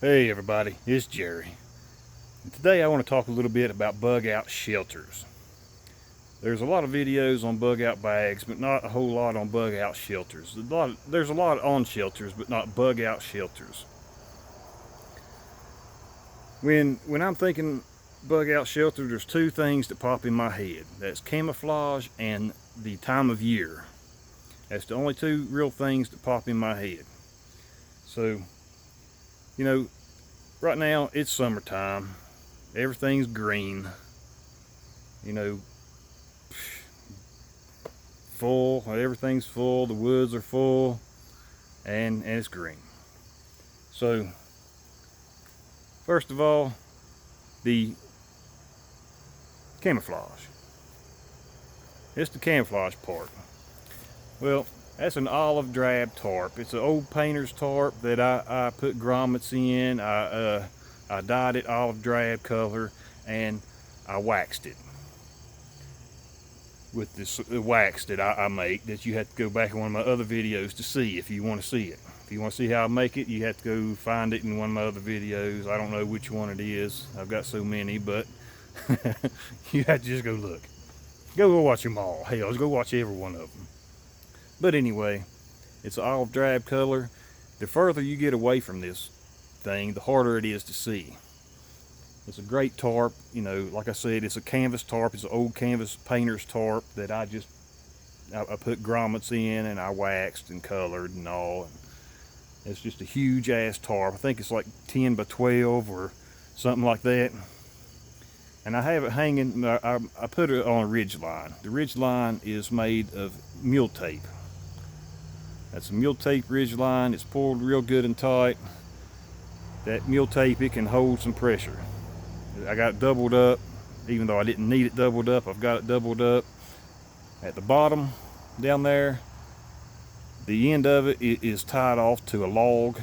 Hey everybody, it's Jerry. And today I want to talk a little bit about bug out shelters. There's a lot of videos on bug out bags, but not a whole lot on bug out shelters. There's a lot on shelters, but not bug out shelters. When I'm thinking bug out shelter, there's two things that pop in my head. That's camouflage and the time of year. That's the only two real things that pop in my head. So, you know, right now it's summertime. Everything's green. You know, full. Everything's full. The woods are full, and it's green. So, first of all, the camouflage. It's the camouflage part. Well, that's an olive drab tarp. It's an old painter's tarp that I put grommets in. I dyed it olive drab color and I waxed it with this wax that I make that you have to go back in one of my other videos to see if you want to see it. If you want to see how I make it, you have to go find it in one of my other videos. I don't know which one it is. I've got so many, but you have to just go look. Go watch them all. Hell, let's go watch every one of them. But anyway, it's an olive drab color. The further you get away from this thing, the harder it is to see. It's a great tarp. You know, like I said, it's a canvas tarp. It's an old canvas painter's tarp that I put grommets in and I waxed and colored and all. It's just a huge ass tarp. I think it's like 10 by 12 or something like that. And I have it hanging, I put it on a ridge line. The ridge line is made of mule tape. That's a mule tape ridge line. It's pulled real good and tight. That mule tape, it can hold some pressure. I got it doubled up, even though I didn't need it doubled up. I've got it doubled up. At the bottom, down there, the end of it is tied off to a log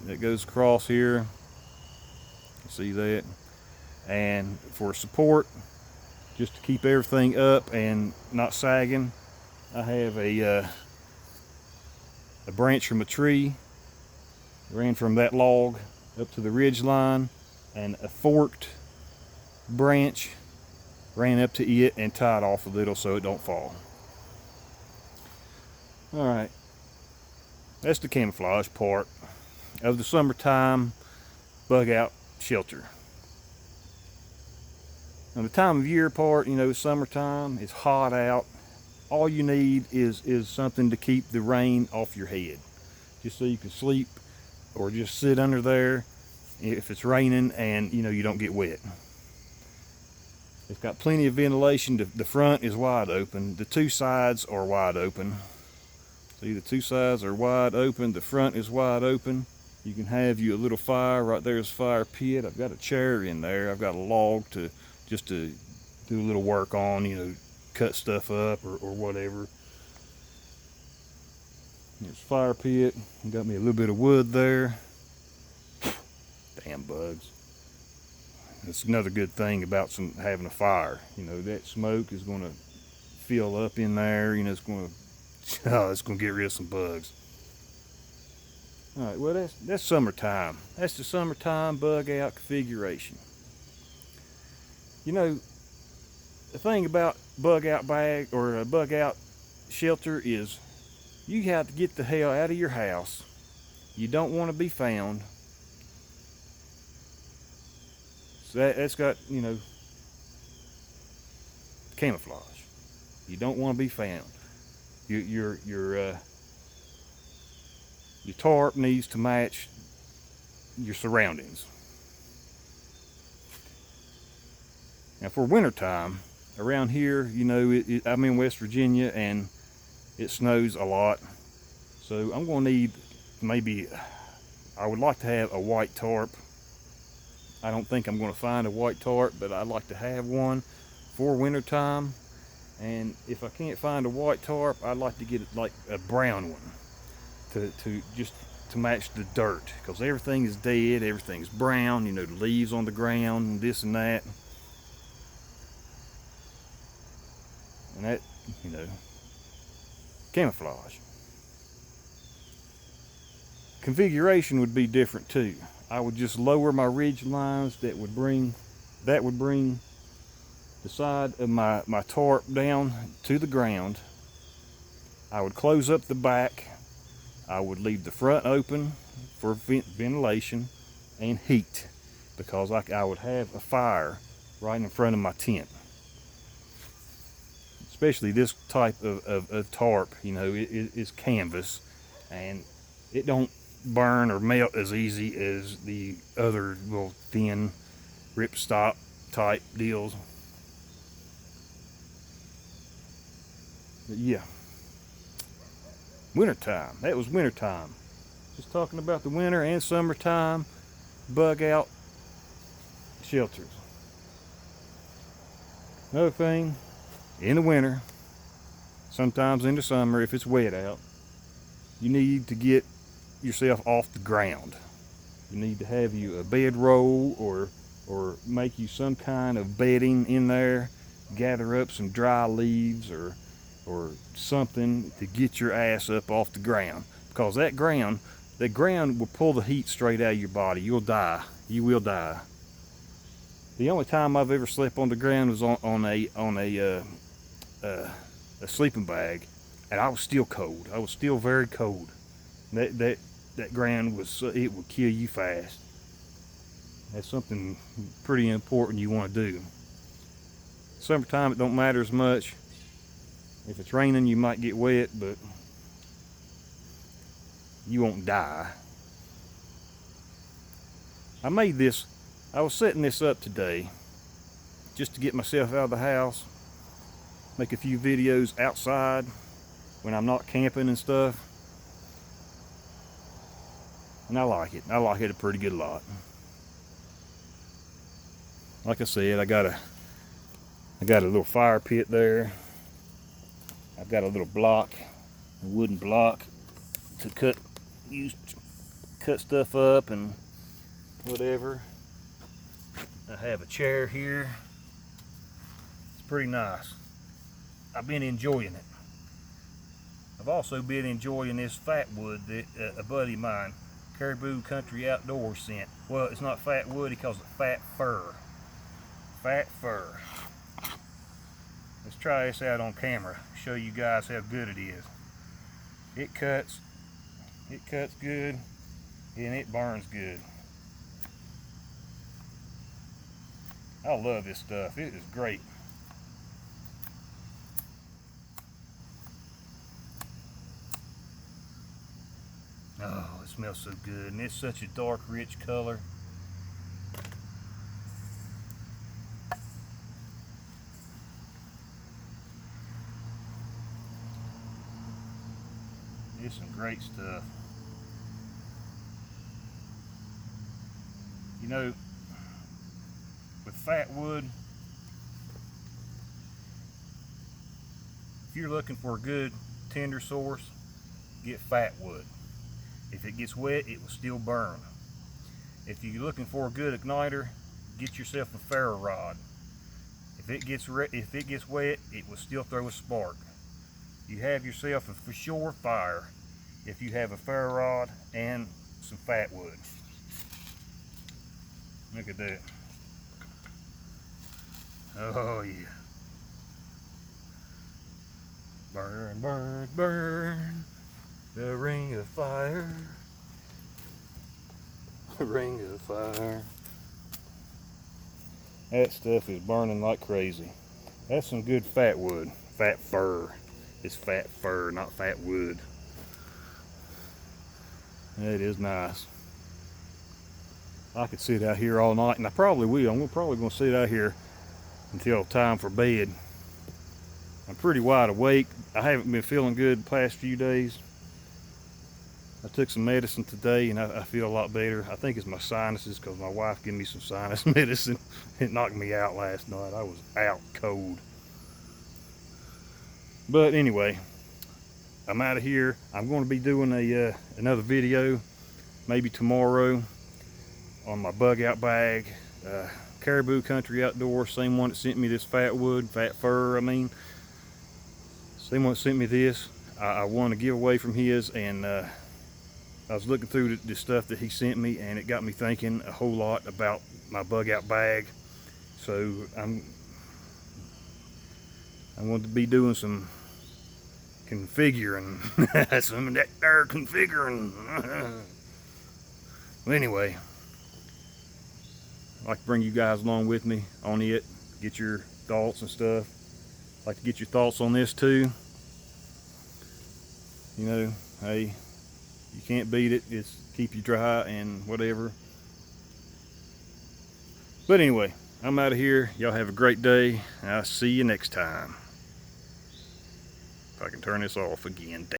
that goes across here. See that? And for support, just to keep everything up and not sagging, I have a branch from a tree, ran from that log up to the ridge line, and a forked branch ran up to it and tied off a little so it don't fall. All right, that's the camouflage part of the summertime bug out shelter. Now the time of year part, you know, summertime, it's hot out. All you need is something to keep the rain off your head, just so you can sleep or just sit under there if it's raining and you know you don't get wet. It's got plenty of ventilation. The front is wide open. The two sides are wide open. See, the two sides are wide open. The front is wide open. You can have you a little fire. Right there's a fire pit. I've got a chair in there. I've got a log to do a little work on, you know, cut stuff up or whatever. There's a fire pit. Got me a little bit of wood there. Damn bugs. That's another good thing about having a fire. You know, that smoke is going to fill up in there. You know, it's going to get rid of some bugs. All right, well that's summertime. That's the summertime bug out configuration. You know, the thing about bug out bag or a bug out shelter is you have to get the hell out of your house. You don't want to be found. So that's got, you know, camouflage. You don't want to be found. Your tarp needs to match your surroundings. Now for wintertime, around here, you know, I'm in West Virginia and it snows a lot. So I'm going to need I would like to have a white tarp. I don't think I'm going to find a white tarp, but I'd like to have one for wintertime. And if I can't find a white tarp, I'd like to get like a brown one to match the dirt, because everything is dead, everything's brown, you know, the leaves on the ground and this and that. And that, you know, camouflage. Configuration would be different too. I would just lower my ridge lines that would bring the side of my tarp down to the ground. I would close up the back. I would leave the front open for ventilation and heat, because I would have a fire right in front of my tent. Especially this type of tarp, you know, it's canvas and it don't burn or melt as easy as the other little thin ripstop type deals. But yeah, wintertime. That was wintertime. Just talking about the winter and summertime bug out shelters. Another thing, in the winter, sometimes in the summer, if it's wet out, you need to get yourself off the ground. You need to have you a bedroll or make you some kind of bedding in there. Gather up some dry leaves or something to get your ass up off the ground, because that ground will pull the heat straight out of your body. You'll die. You will die. The only time I've ever slept on the ground was on a sleeping bag, and I was still cold. I was still very cold. That ground it would kill you fast. That's something pretty important you want to do. Summertime, it don't matter as much. If it's raining, you might get wet, but you won't die. I was setting this up today just to get myself out of the house, make a few videos outside when I'm not camping and stuff. And I like it. I like it a pretty good lot. Like I said, I got a little fire pit there. I've got a little block, a wooden block to cut stuff up and whatever. I have a chair here. It's pretty nice. I've been enjoying it. I've also been enjoying this fat wood that a buddy of mine, Caribou Country Outdoors, sent. Well, it's not fat wood, he calls it fat fir. Fat fir. Let's try this out on camera, show you guys how good it is. It cuts good, and it burns good. I love this stuff. It is great. Oh, it smells so good, and it's such a dark, rich color. It's some great stuff. You know, with fat wood, if you're looking for a good tinder source, get fat wood. If it gets wet, it will still burn. If you're looking for a good igniter, get yourself a ferro rod. If it gets wet, it will still throw a spark. You have yourself a for sure fire if you have a ferro rod and some fat wood. Look at that. Oh yeah. Burn, burn, burn. The ring of fire. The ring of fire. That stuff is burning like crazy. That's some good fat wood. Fat fir. It's fat fir, not fat wood. That is nice. I could sit out here all night, and I probably will. I'm probably going to sit out here until time for bed. I'm pretty wide awake. I haven't been feeling good the past few days. I took some medicine today, and I feel a lot better. I think it's my sinuses, because my wife gave me some sinus medicine. It knocked me out last night. I was out cold. But anyway, I'm out of here. I'm going to be doing another video, maybe tomorrow, on my bug out bag. Caribou Country Outdoors, same one that sent me this fat fir, same one that sent me this. I won a giveaway from his, and I was looking through the stuff that he sent me, and it got me thinking a whole lot about my bug out bag. So I'm going to be doing some configuring. Some of that there configuring. Well, anyway, I'd like to bring you guys along with me on it, get your thoughts and stuff. I'd like to get your thoughts on this too. You know, hey, you can't beat it. It's keep you dry and whatever. But anyway, I'm out of here. Y'all have a great day. I'll see you next time. If I can turn this off again.